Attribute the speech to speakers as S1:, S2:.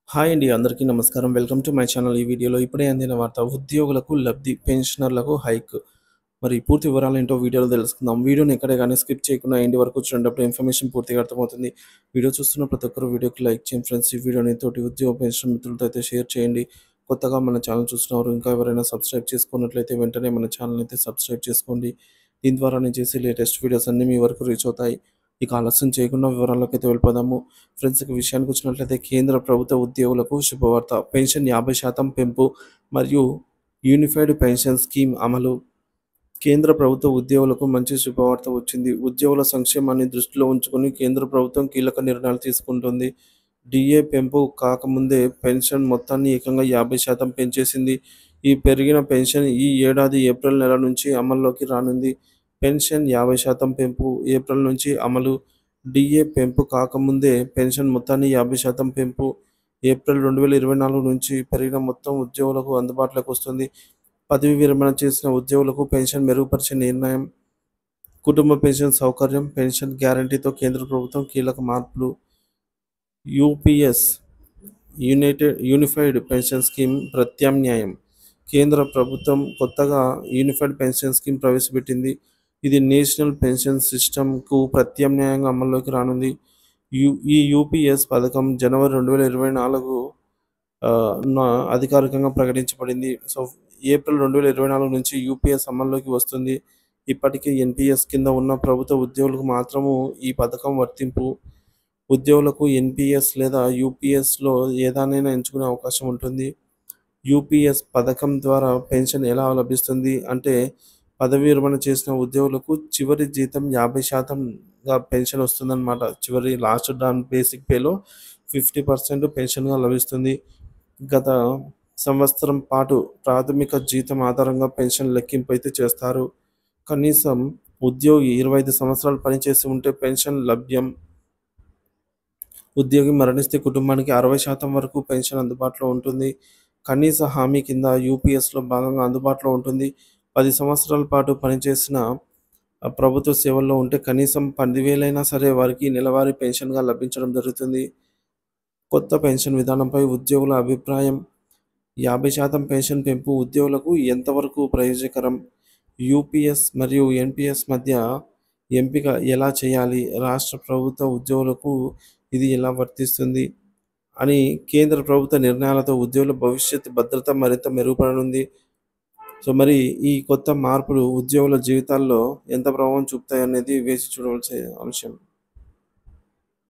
S1: Hi అండి. అందరికీ నమస్కారం. Welcome to my channel. ఈ వీడియోలో ఇప్పుడే అందిన వార్త ఉద్యోగులకు లబ్ధి, పెన్షనర్లకు హైక్. మరి పూర్తి వివరాలేంటో వీడియోలో తెలుసుకుందాం. వీడియోని ఎక్కడే గాని స్కిప్ చేయకుండా ఎండ్ వరకు చూడండి. ఇన్ఫర్మేషన్ పూర్తిగా అర్థమవుతుంది. వీడియో చూస్తున్న ప్రతి ఒక్కరు వీడియోకి లైక్ చేయండి ఫ్రెండ్స్. ఈ వీడియోని తోటి ఉద్యోగ పెన్షన్ మిత్రులతో అయితే షేర్ చేయండి. కొత్తగా మన ఛానల్ చూస్తున్నవారు ఇంకా ఎవరైనా సబ్స్క్రైబ్ చేసుకున్నట్లయితే వెంటనే మన ఛానల్ అయితే సబ్స్క్రైబ్ చేసుకోండి. దీని ద్వారా నేను చేసే లేటెస్ట్ వీడియోస్ అన్నీ మీ వరకు రీచ్ అవుతాయి. ఇక ఆలస్యం చేయకుండా వివరాల్లోకి అయితే వెళ్ళిపోదాము. ఫ్రెండ్స్, ఇక విషయానికి వచ్చినట్లయితే కేంద్ర ప్రభుత్వ ఉద్యోగులకు శుభవార్త. పెన్షన్ 50% పెంపు మరియు యూనిఫైడ్ పెన్షన్ స్కీమ్ అమలు. కేంద్ర ప్రభుత్వ ఉద్యోగులకు మంచి శుభవార్త వచ్చింది. ఉద్యోగుల సంక్షేమాన్ని దృష్టిలో ఉంచుకొని కేంద్ర ప్రభుత్వం కీలక నిర్ణయాలు తీసుకుంటుంది. డిఏ పెంపు కాకముందే పెన్షన్ మొత్తాన్ని ఏకంగా 50% పెంచేసింది. ఈ పెరిగిన పెన్షన్ ఈ ఏడాది ఏప్రిల్ నెల నుంచి అమల్లోకి రానుంది. పెన్షన్ 50% పెంపు ఏప్రిల్ నుంచి అమలు. డిఏ పెంపు కాకముందే పెన్షన్ మొత్తాన్ని 50% పెంపు ఏప్రిల్ 2024 నుంచి పెరిగిన మొత్తం ఉద్యోగులకు అందుబాటులోకి వస్తుంది. పదవీ విరమణ చేసిన ఉద్యోగులకు పెన్షన్ మెరుగుపరిచే నిర్ణయం. కుటుంబ పెన్షన్ సౌకర్యం, పెన్షన్ గ్యారంటీతో కేంద్ర ప్రభుత్వం కీలక మార్పులు. యూపీఎస్ యూనిఫైడ్ పెన్షన్ స్కీమ్ ప్రత్యామ్నాయం. కేంద్ర ప్రభుత్వం కొత్తగా యూనిఫైడ్ పెన్షన్ స్కీమ్ ప్రవేశపెట్టింది. ఇది నేషనల్ పెన్షన్ సిస్టమ్కు ప్రత్యామ్నాయంగా అమల్లోకి రానుంది. ఈ యూపీఎస్ పథకం జనవరి 2024 అధికారికంగా ప్రకటించబడింది. సో ఏప్రిల్ 2024 నుంచి యూపీఎస్ అమల్లోకి వస్తుంది. ఇప్పటికే ఎన్పీఎస్ కింద ఉన్న ప్రభుత్వ ఉద్యోగులకు మాత్రము ఈ పథకం వర్తింపు. ఉద్యోగులకు ఎన్పీఎస్ లేదా యూపీఎస్లో ఏదానైనా ఎంచుకునే అవకాశం ఉంటుంది. యూపీఎస్ పథకం ద్వారా పెన్షన్ ఎలా లభిస్తుంది అంటే, పదవీ విరమణ చేసిన ఉద్యోగులకు చివరి జీతం 50%గా పెన్షన్ వస్తుందన్నమాట. చివరి లాస్ట్ డాన్ బేసిక్ పేలో 50% పెన్షన్గా లభిస్తుంది. గత సంవత్సరం పాటు ప్రాథమిక జీతం ఆధారంగా పెన్షన్ లెక్కింపు అయితే చేస్తారు. కనీసం ఉద్యోగి 25 సంవత్సరాలు పనిచేసి ఉంటే పెన్షన్ లభ్యం. ఉద్యోగి మరణిస్తే కుటుంబానికి 60% వరకు పెన్షన్ అందుబాటులో ఉంటుంది. కనీస హామీ కింద యూపీఎస్లో భాగంగా అందుబాటులో ఉంటుంది. 10 సంవత్సరాల పాటు పనిచేసిన ప్రభుత్వ సేవల్లో ఉంటే కనీసం 10,000 అయినా సరే వారికి నెలవారీ పెన్షన్గా లభించడం జరుగుతుంది. కొత్త పెన్షన్ విధానంపై ఉద్యోగుల అభిప్రాయం. 50% పెన్షన్ పెంపు ఉద్యోగులకు ఎంతవరకు ప్రయోజనకరం? యూపీఎస్ మరియు ఎన్పీఎస్ మధ్య ఎంపిక ఎలా చేయాలి? రాష్ట్ర ప్రభుత్వ ఉద్యోగులకు ఇది ఎలా వర్తిస్తుంది అని కేంద్ర ప్రభుత్వ నిర్ణయాలతో ఉద్యోగుల భవిష్యత్ భద్రత మరింత మెరుగుపడనుంది. సో మరి ఈ కొత్త మార్పులు ఉద్యోగుల జీవితాల్లో ఎంత ప్రభావం చూపుతాయి అనేది వేచి చూడవలసిన అంశం.